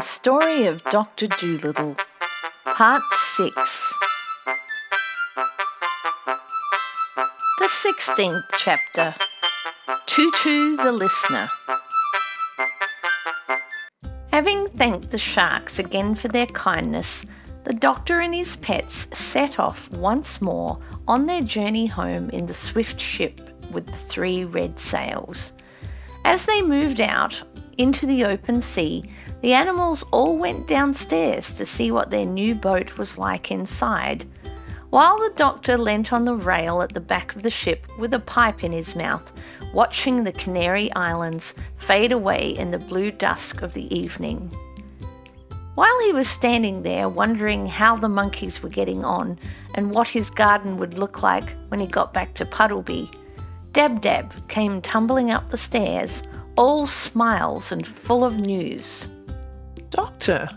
The Story of Doctor Dolittle, Part 6. The 16th chapter, Tutu the Listener. Having thanked the sharks again for their kindness, the doctor and his pets set off once more on their journey home in the swift ship with the 3 red sails. As they moved out into the open sea, the animals all went downstairs to see what their new boat was like inside, while the doctor leant on the rail at the back of the ship with a pipe in his mouth, watching the Canary Islands fade away in the blue dusk of the evening. While he was standing there wondering how the monkeys were getting on and what his garden would look like when he got back to Puddleby, Dab came tumbling up the stairs, all smiles and full of news. Doctor,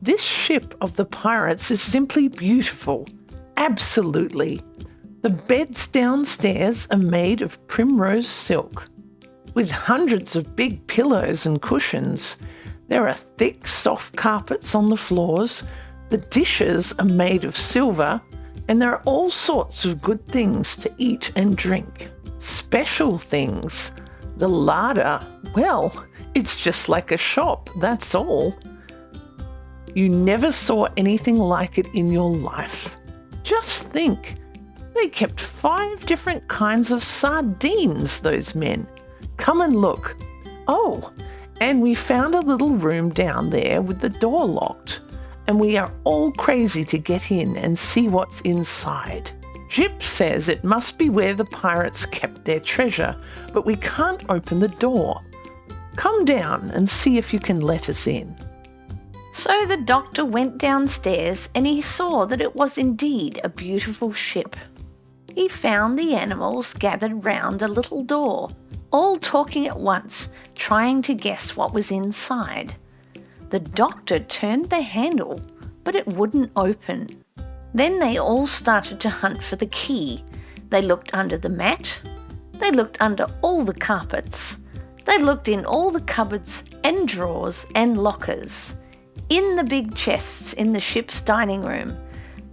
this ship of the pirates is simply beautiful. Absolutely. The beds downstairs are made of primrose silk, with hundreds of big pillows and cushions. There are thick, soft carpets on the floors. The dishes are made of silver, and there are all sorts of good things to eat and drink. Special things. The larder, well, it's just like a shop, that's all. You never saw anything like it in your life. Just think, they kept 5 different kinds of sardines, those men. Come and look. Oh, and we found a little room down there with the door locked, and we are all crazy to get in and see what's inside. Jip says it must be where the pirates kept their treasure, but we can't open the door. Come down and see if you can let us in. So the doctor went downstairs and he saw that it was indeed a beautiful ship. He found the animals gathered round a little door, all talking at once, trying to guess what was inside. The doctor turned the handle, but it wouldn't open. Then they all started to hunt for the key. They looked under the mat. They looked under all the carpets. They looked in all the cupboards and drawers and lockers, in the big chests in the ship's dining room.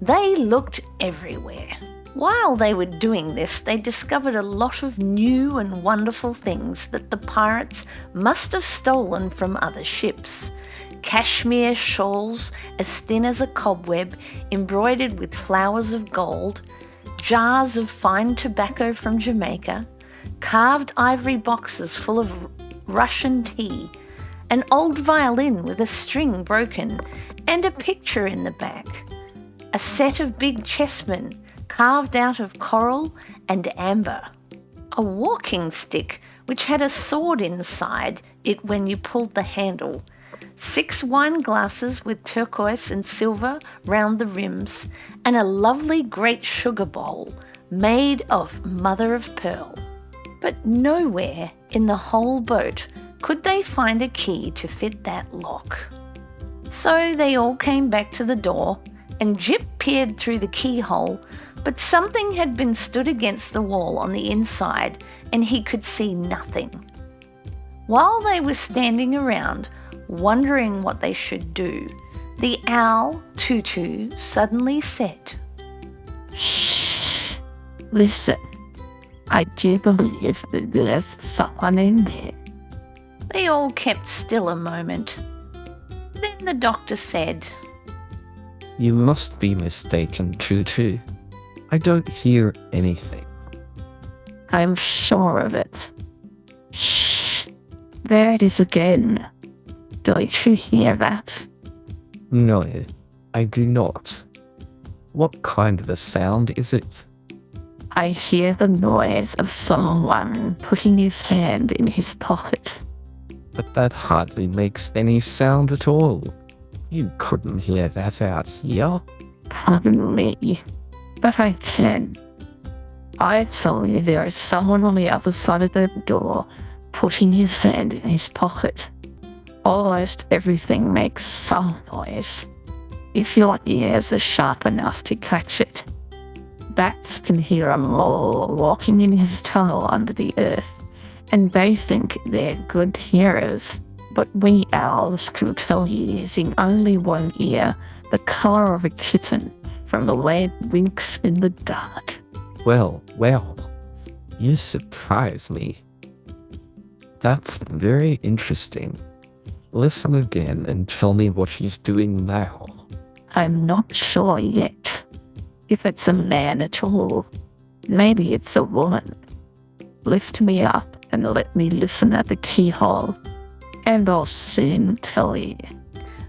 They looked everywhere. While they were doing this, they discovered a lot of new and wonderful things that the pirates must have stolen from other ships. Cashmere shawls as thin as a cobweb, embroidered with flowers of gold, jars of fine tobacco from Jamaica, carved ivory boxes full of Russian tea, an old violin with a string broken, and a picture in the back, a set of big chessmen carved out of coral and amber, a walking stick which had a sword inside it when you pulled the handle, 6 wine glasses with turquoise and silver round the rims, and a lovely great sugar bowl made of mother of pearl. But nowhere in the whole boat could they find a key to fit that lock. So they all came back to the door, and Jip peered through the keyhole, but something had been stood against the wall on the inside, and he could see nothing. While they were standing around, wondering what they should do, the owl, Tutu, suddenly said, "Shh! Listen, I do believe that there's someone in there." They all kept still a moment. Then the doctor said, "You must be mistaken, Tutu. I don't hear anything." I'm sure of it. Shh! There it is again. Don't you hear that? No, I do not. What kind of a sound is it? I hear the noise of someone putting his hand in his pocket. But that hardly makes any sound at all. You couldn't hear that out here. Pardon me, but I can. I tell you there is someone on the other side of the door putting his hand in his pocket. Almost everything makes some noise, if your ears are sharp enough to catch it. Bats can hear a mole walking in his tunnel under the earth, and they think they're good hearers. but we owls can tell you using only one ear the colour of a kitten from the way it winks in the dark. Well, you surprise me. That's very interesting. Listen again and tell me what she's doing now. I'm not sure yet if it's a man at all. Maybe it's a woman. Lift me up and let me listen at the keyhole, and I'll soon tell you.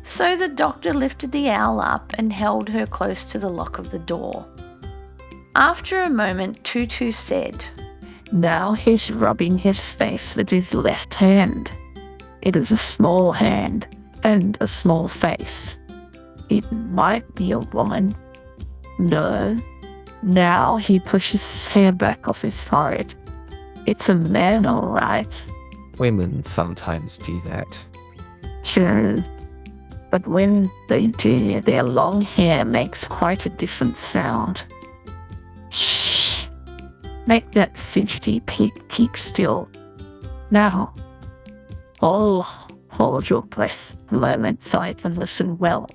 So the doctor lifted the owl up and held her close to the lock of the door. After a moment, Tutu said, Now he's rubbing his face with his left hand. It is a small hand and a small face. It might be a woman. No. Now he pushes his hair back off his forehead. It's a man, all right. Women sometimes do that. Sure. But when they do, their long hair makes quite a different sound. Shh. Make that fidgety pig keep still. Now, all hold your breath a moment so I can listen well.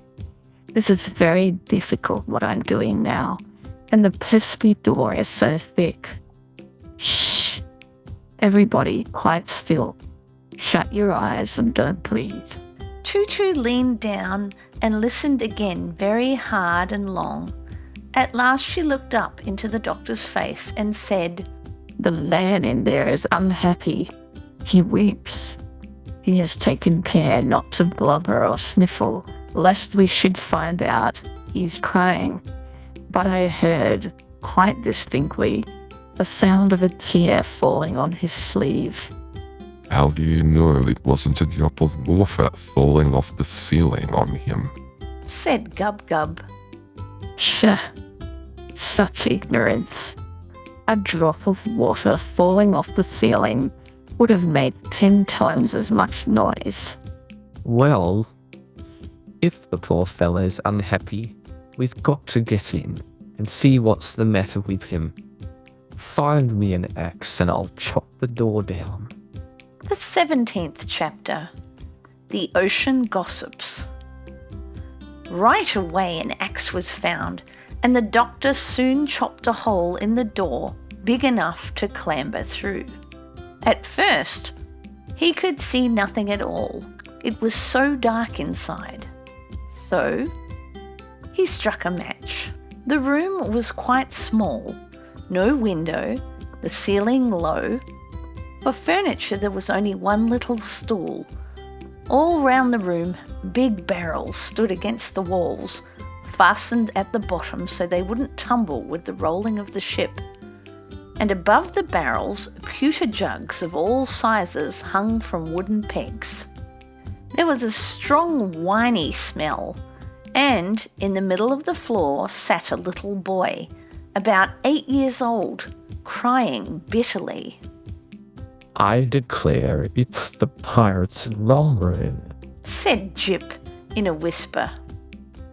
This is very difficult what I'm doing now, and the pesky door is so thick. Shh. Everybody, quiet still. Shut your eyes and don't breathe. Tutu leaned down and listened again very hard and long. At last she looked up into the doctor's face and said, The man in there is unhappy. He weeps. He has taken care not to blubber or sniffle, lest we should find out he's crying. But I heard, quite distinctly, the sound of a tear falling on his sleeve. How do you know it wasn't a drop of water falling off the ceiling on him? said Gub Gub. Shah! Such ignorance. A drop of water falling off the ceiling would have made 10 times as much noise. Well, if the poor fellow's unhappy, we've got to get in and see what's the matter with him. Find me an axe and I'll chop the door down. The 17th chapter. The Ocean Gossips. Right away an axe was found, and the doctor soon chopped a hole in the door big enough to clamber through. At first, he could see nothing at all. It was so dark inside. So, he struck a match. The room was quite small, no window, the ceiling low. For furniture there was only one little stool. All round the room, big barrels stood against the walls, fastened at the bottom so they wouldn't tumble with the rolling of the ship. And above the barrels, pewter jugs of all sizes hung from wooden pegs. There was a strong winey smell, and in the middle of the floor sat a little boy, about 8 years old, crying bitterly. I declare it's the pirate's long room, said Jip in a whisper.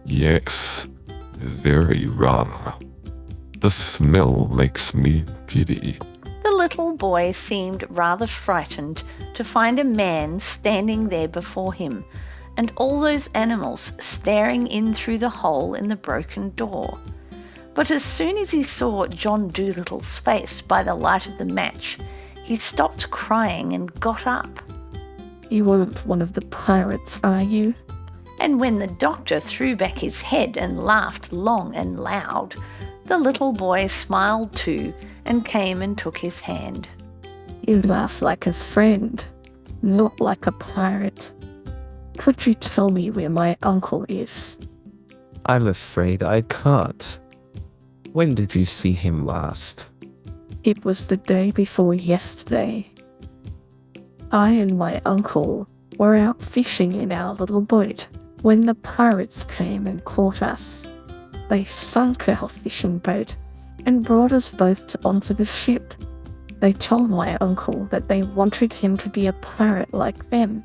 Yes, very wrong. The smell makes me giddy. The little boy seemed rather frightened to find a man standing there before him, and all those animals staring in through the hole in the broken door. But as soon as he saw John Dolittle's face by the light of the match, he stopped crying and got up. You aren't one of the pirates, are you? And when the doctor threw back his head and laughed long and loud, the little boy smiled too and came and took his hand. You laugh like a friend, not like a pirate. Could you tell me where my uncle is? I'm afraid I can't. When did you see him last? It was the day before yesterday. I and my uncle were out fishing in our little boat when the pirates came and caught us. They sunk our fishing boat and brought us both onto the ship. They told my uncle that they wanted him to be a pirate like them,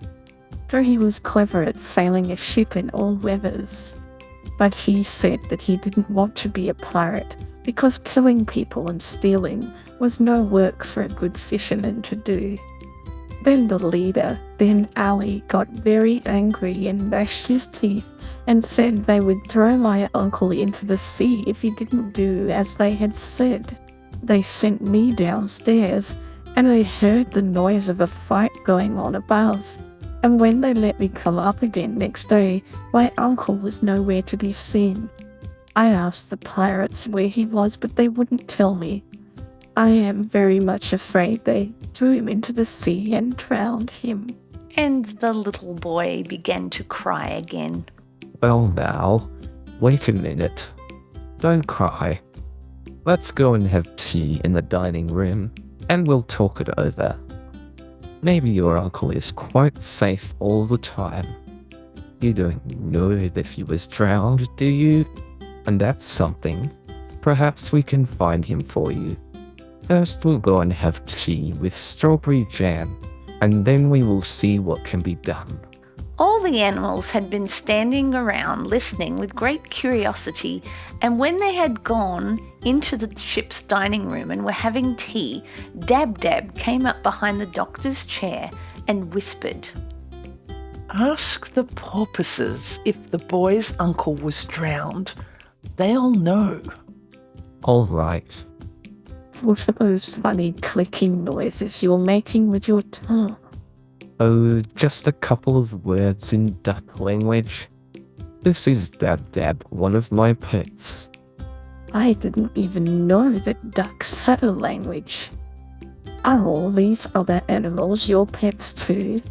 for he was clever at sailing a ship in all weathers. But he said that he didn't want to be a pirate because killing people and stealing was no work for a good fisherman to do. Then the leader, Ben Ali, got very angry and gnashed his teeth and said they would throw my uncle into the sea if he didn't do as they had said. They sent me downstairs, and I heard the noise of a fight going on above. And when they let me come up again next day, my uncle was nowhere to be seen. I asked the pirates where he was, but they wouldn't tell me. I am very much afraid they threw him into the sea and drowned him. And the little boy began to cry again. Well now, wait a minute. Don't cry. Let's go and have tea in the dining room, and we'll talk it over. Maybe your uncle is quite safe all the time. You don't know that he was drowned, do you? And that's something. Perhaps we can find him for you. First we'll go and have tea with strawberry jam, and then we will see what can be done. All the animals had been standing around listening with great curiosity, and when they had gone into the ship's dining room and were having tea, Dab came up behind the doctor's chair and whispered, Ask the porpoises if the boy's uncle was drowned. They'll know. All right. What are those funny clicking noises you're making with your tongue? Oh, just a couple of words in duck language. This is Dab, one of my pets. I didn't even know that ducks had a language. Are all these other animals your pets too?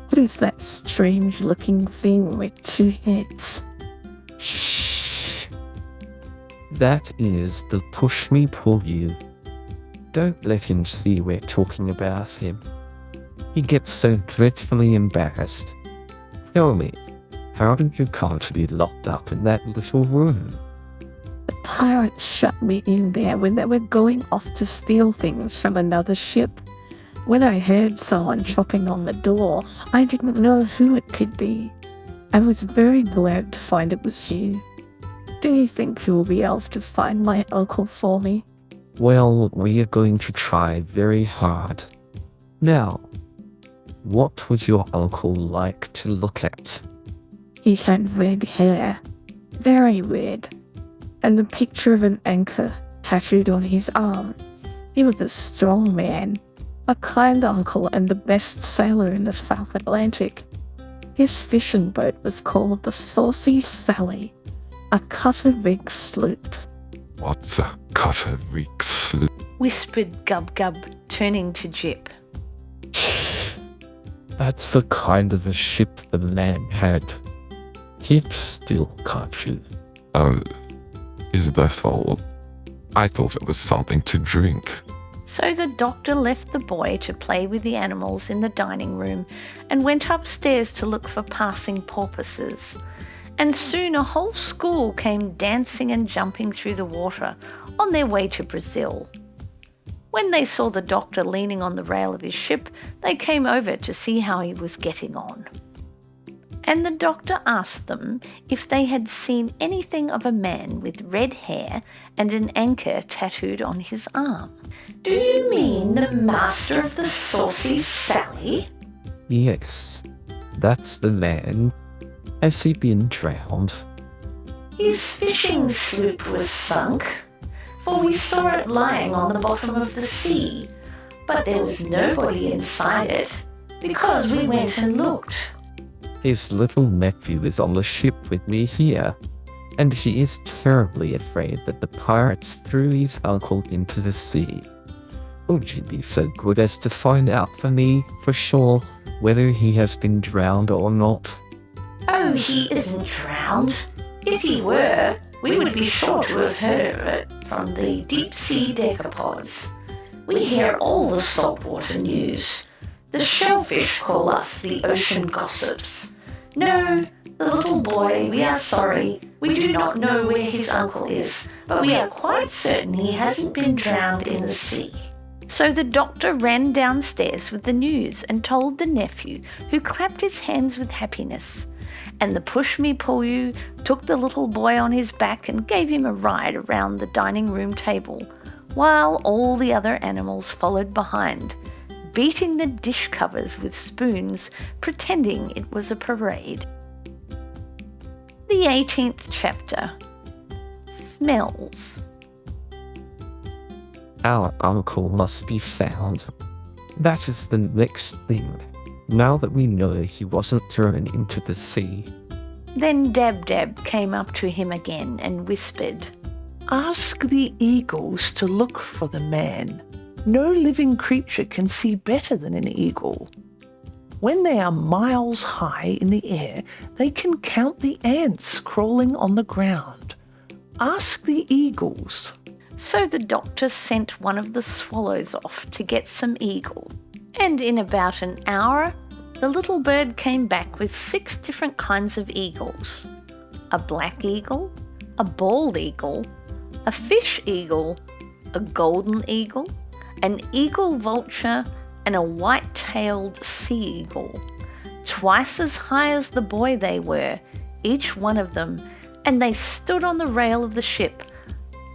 What is that strange looking thing with two heads? Shh. That is the pushmi-pullu. Don't let him see we're talking about him. He gets so dreadfully embarrassed. Tell me, how did you come to be locked up in that little room? The pirates shut me in there when they were going off to steal things from another ship. When I heard someone chopping on the door, I didn't know who it could be. I was very glad to find it was you. Do you think you will be able to find my uncle for me? Well, we are going to try very hard. Now, what was your uncle like to look at? He had red hair, very red, and the picture of an anchor tattooed on his arm. He was a strong man, a kind uncle and the best sailor in the South Atlantic. His fishing boat was called the Saucy Sally, a cutter-rigged sloop. What's a cutter-rigged sloop? whispered Gub, turning to Jip. That's the kind of a ship the man had. He'd still catch you. Is that all? I thought it was something to drink. So the doctor left the boy to play with the animals in the dining room and went upstairs to look for passing porpoises. And soon a whole school came dancing and jumping through the water on their way to Brazil. When they saw the doctor leaning on the rail of his ship, they came over to see how he was getting on. And the doctor asked them if they had seen anything of a man with red hair and an anchor tattooed on his arm. "Do you mean the master of the Saucy Sally?" Yes, that's the man. Has he been drowned? "His fishing sloop was sunk, for we saw it lying on the bottom of the sea, but there was nobody inside it, because we went and looked." His little nephew is on the ship with me here, and he is terribly afraid that the pirates threw his uncle into the sea. Would you be so good as to find out for me, for sure, whether he has been drowned or not? "Oh, he isn't drowned. If he were, we would be sure to have heard of it from the deep-sea decapods. We hear all the saltwater news. The shellfish call us the ocean gossips. No, the little boy, we are sorry. We do not know where his uncle is, but we are quite certain he hasn't been drowned in the sea." So the doctor ran downstairs with the news and told the nephew, who clapped his hands with happiness. And the pushmi-pullu took the little boy on his back and gave him a ride around the dining room table, while all the other animals followed behind, beating the dish covers with spoons, pretending it was a parade. The 18th chapter. Smells. Our uncle must be found. That is the next thing, now that we know he wasn't thrown into the sea. Then Dab came up to him again and whispered, Ask the eagles to look for the man. No living creature can see better than an eagle. When they are miles high in the air, they can count the ants crawling on the ground. Ask the eagles. So the doctor sent one of the swallows off to get some eagle, and in about an hour, the little bird came back with 6 different kinds of eagles. A black eagle, a bald eagle, a fish eagle, a golden eagle, an eagle vulture, and a white-tailed sea eagle. Twice as high as the boy they were, each one of them, and they stood on the rail of the ship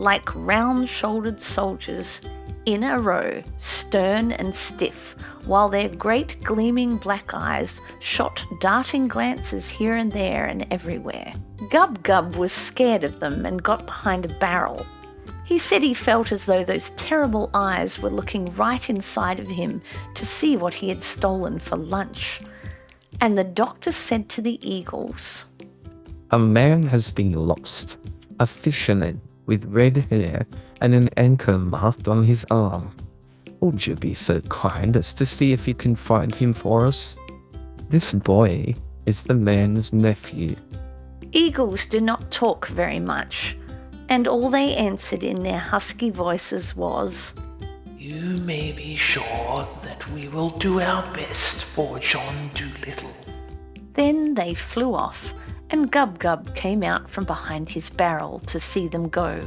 like round-shouldered soldiers, in a row, stern and stiff, while their great gleaming black eyes shot darting glances here and there and everywhere. Gub was scared of them and got behind a barrel. He said he felt as though those terrible eyes were looking right inside of him to see what he had stolen for lunch. And the doctor said to the eagles, A man has been lost, a fisherman with red hair and an anchor marked on his arm. Would you be so kind as to see if you can find him for us? This boy is the man's nephew. Eagles do not talk very much, and all they answered in their husky voices was, You may be sure that we will do our best for John Dolittle. Then they flew off, and Gub came out from behind his barrel to see them go.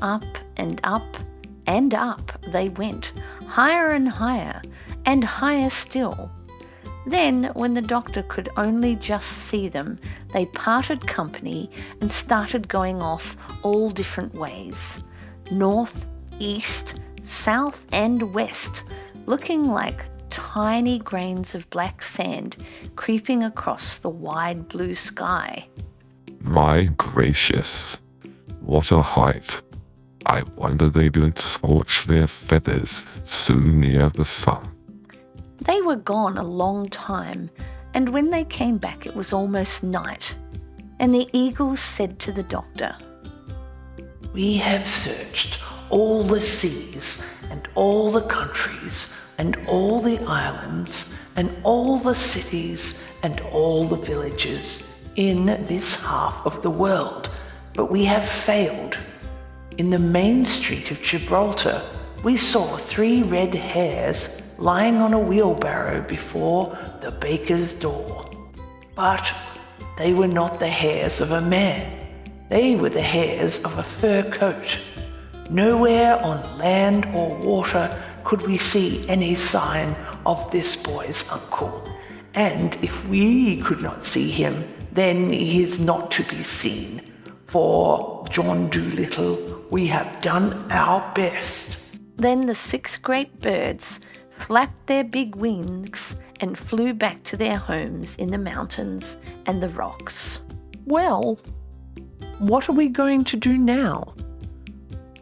Up and up and up they went, higher and higher, and higher still. Then, when the doctor could only just see them, they parted company and started going off all different ways, north, east, south and west, looking like tiny grains of black sand creeping across the wide blue sky. My gracious, what a height. I wonder they don't scorch their feathers so near the sun. They were gone a long time, and when they came back it was almost night, and the eagles said to the doctor, We have searched all the seas and all the countries and all the islands and all the cities and all the villages in this half of the world, but we have failed. In the main street of Gibraltar, we saw 3 red hares lying on a wheelbarrow before the baker's door. But they were not the hairs of a man. They were the hairs of a fur coat. Nowhere on land or water could we see any sign of this boy's uncle. And if we could not see him, then he is not to be seen. For John Dolittle, we have done our best. Then the 6 great birds flapped their big wings and flew back to their homes in the mountains and the rocks. Well, what are we going to do now?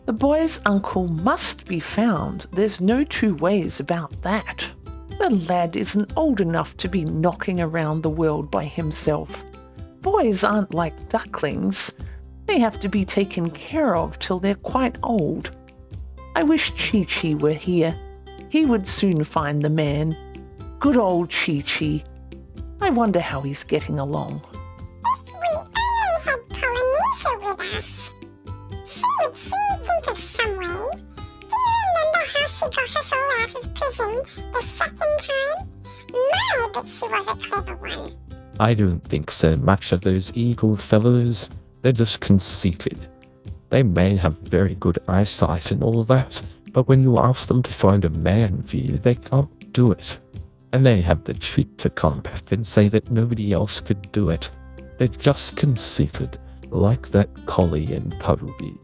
The boy's uncle must be found. There's no 2 ways about that. The lad isn't old enough to be knocking around the world by himself. Boys aren't like ducklings. They have to be taken care of till they're quite old. I wish Chi-Chi were here. He would soon find the man. Good old Chi-Chi. I wonder how he's getting along. If we only had Polynesia with us, she would soon think of some way. Do you remember how she got us all out of prison the second time? My, but she was a clever one. I don't think so much of those eagle fellows. They're just conceited. They may have very good eyesight and all that, but when you ask them to find a man for you, they can't do it. And they have the cheek to come back and say that nobody else could do it. They're just conceited, like that collie in Puddleby.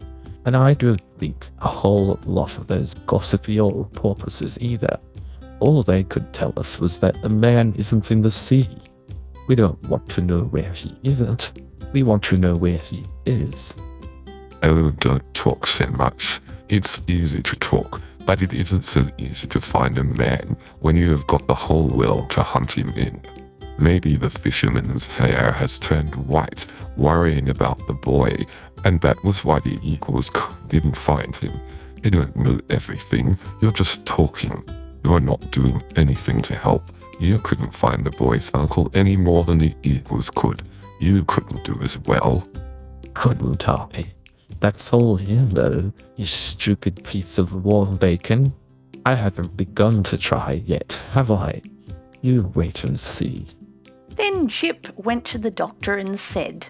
And I don't think a whole lot of those gossipy old porpoises either. All they could tell us was that the man isn't in the sea. We don't want to know where he isn't. We want to know where he is. Oh, don't talk so much. It's easy to talk, but it isn't so easy to find a man when you have got the whole world to hunt him in. Maybe the fisherman's hair has turned white, worrying about the boy, and that was why the eagles didn't find him. You don't know everything, you're just talking. You're not doing anything to help. You couldn't find the boy's uncle any more than the eagles could. You couldn't do as well. Couldn't I? That's all you know, you stupid piece of warm bacon. I haven't begun to try yet, have I? You wait and see. Then Jip went to the doctor and said,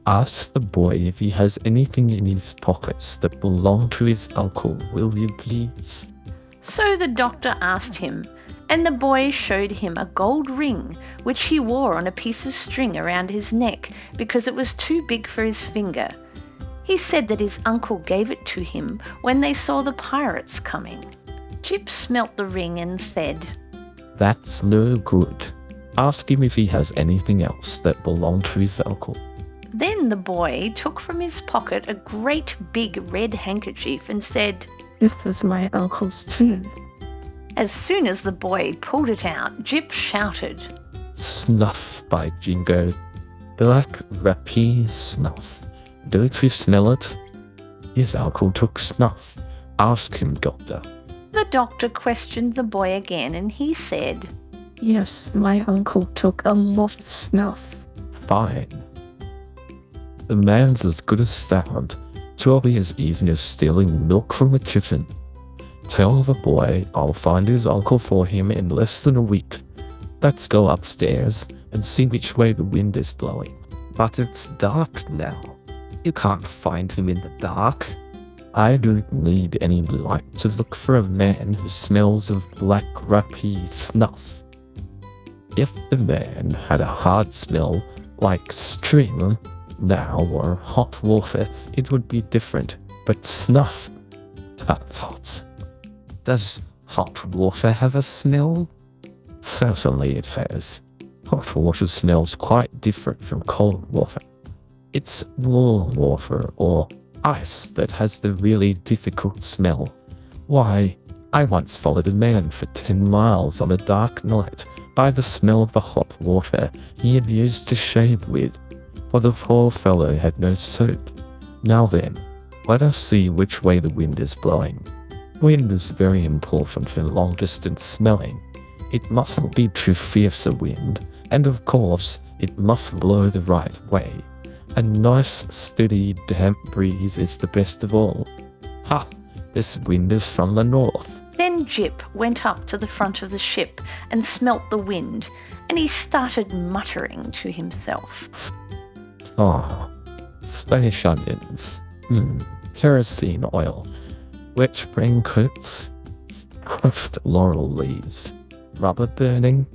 Ask the boy if he has anything in his pockets that belong to his uncle, will you please? So the doctor asked him, and the boy showed him a gold ring which he wore on a piece of string around his neck because it was too big for his finger. He said that his uncle gave it to him when they saw the pirates coming. Jip smelt the ring and said, That's no good. Ask him if he has anything else that belonged to his uncle. Then the boy took from his pocket a great big red handkerchief and said, This is my uncle's too. As soon as the boy pulled it out, Jip shouted, Snuff, by jingo. Black rapie snuff. Don't you smell it? His uncle took snuff. Ask him, doctor. The doctor questioned the boy again and he said, Yes, my uncle took a lot of snuff. Fine. The man's as good as found. Jolly as easy as stealing milk from a kitten. Tell the boy I'll find his uncle for him in less than a week. Let's go upstairs and see which way the wind is blowing. But it's dark now. You can't find him in the dark. I don't need any light to look for a man who smells of black rapie snuff. If the man had a hard smell like string now or hot water, it would be different. But snuff? Tut. Does hot water have a smell? Certainly it has. Hot water smells quite different from cold water. It's warm water or ice that has the really difficult smell. Why, I once followed a man for 10 miles on a dark night by the smell of the hot water he had used to shave with, for the poor fellow had no soap. Now then, let us see which way the wind is blowing. Wind is very important in long-distance smelling. It mustn't be too fierce a wind, and of course, it must blow the right way. A nice, steady, damp breeze is the best of all. Ha! This wind is from the north. Then Jip went up to the front of the ship and smelt the wind, and he started muttering to himself. Spanish onions. Kerosene oil. Wet raincoats. Crushed laurel leaves. Rubber burning.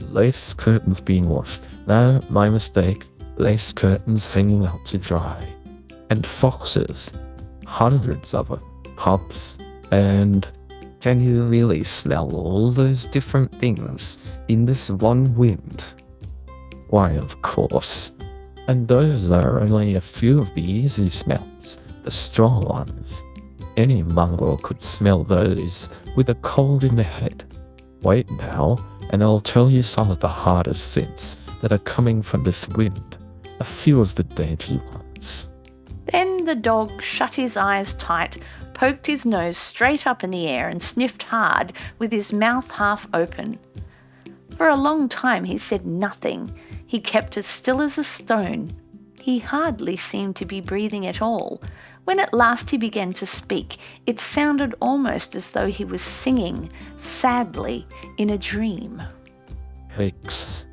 Lace curtains being washed. No, my mistake. Lace curtains hanging out to dry. And foxes. Hundreds of them. Cubs. And can you really smell all those different things in this one wind? Why, of course. And those are only a few of the easy smells, the strong ones. Any mongrel could smell those with a cold in the head. Wait now, and I'll tell you some of the hardest scents that are coming from this wind. A few of the dainty ones. Then the dog shut his eyes tight, poked his nose straight up in the air and sniffed hard with his mouth half open. For a long time he said nothing. He kept as still as a stone. He hardly seemed to be breathing at all. When at last he began to speak, it sounded almost as though he was singing, sadly, in a dream. Pigs.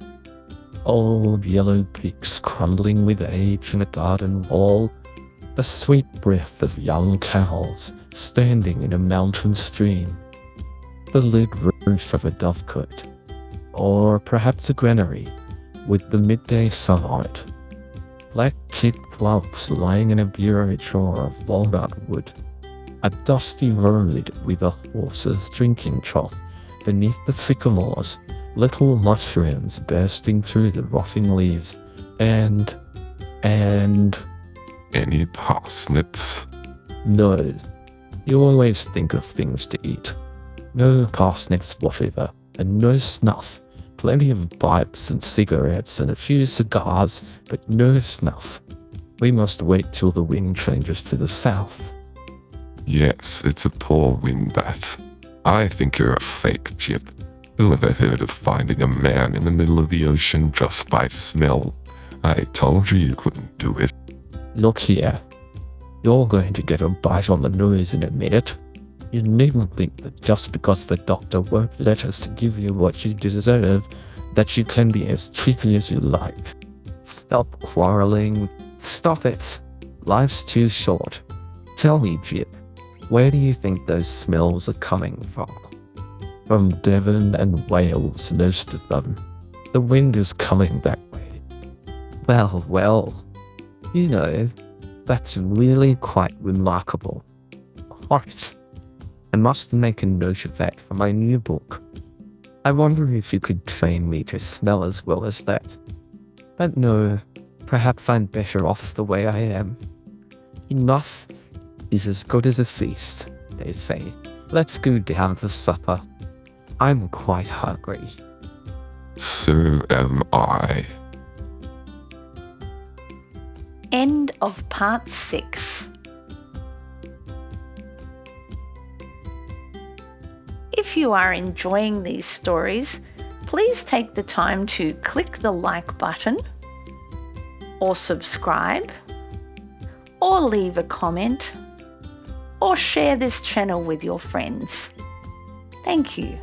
Old yellow pigs crumbling with age in a garden wall. The sweet breath of young cows standing in a mountain stream. The lid roof of a dovecote. Or perhaps a granary with the midday sunlight. Black kid gloves lying in a bureau drawer of walnut wood. A dusty road with a horse's drinking trough beneath the sycamores, little mushrooms bursting through the rotting leaves, and Any parsnips? no. You always think of things to eat. No parsnips whatever, and no snuff. Plenty of pipes and cigarettes and a few cigars, but no snuff. We must wait till the wind changes to the south. Yes, it's a poor wingbat. I think you're a fake, Chip. Who ever heard of finding a man in the middle of the ocean just by smell? I told you couldn't do it. Look here. You're going to get a bite on the nose in a minute. You needn't think that just because the doctor won't let us give you what you deserve, that you can be as tricky as you like. Stop quarreling. Stop it. Life's too short. Tell me, Jip, where do you think those smells are coming from? From Devon and Wales, most of them. The wind is coming that way. Well, you know, that's really quite remarkable. Right. I must make a note of that for my new book. I wonder if you could train me to smell as well as that. But no, perhaps I'm better off the way I am. Enough is as good as a feast, they say. Let's go down for supper. I'm quite hungry. So am I. End of part 6. If you are enjoying these stories, please take the time to click the like button, or subscribe, or leave a comment, or share this channel with your friends. Thank you.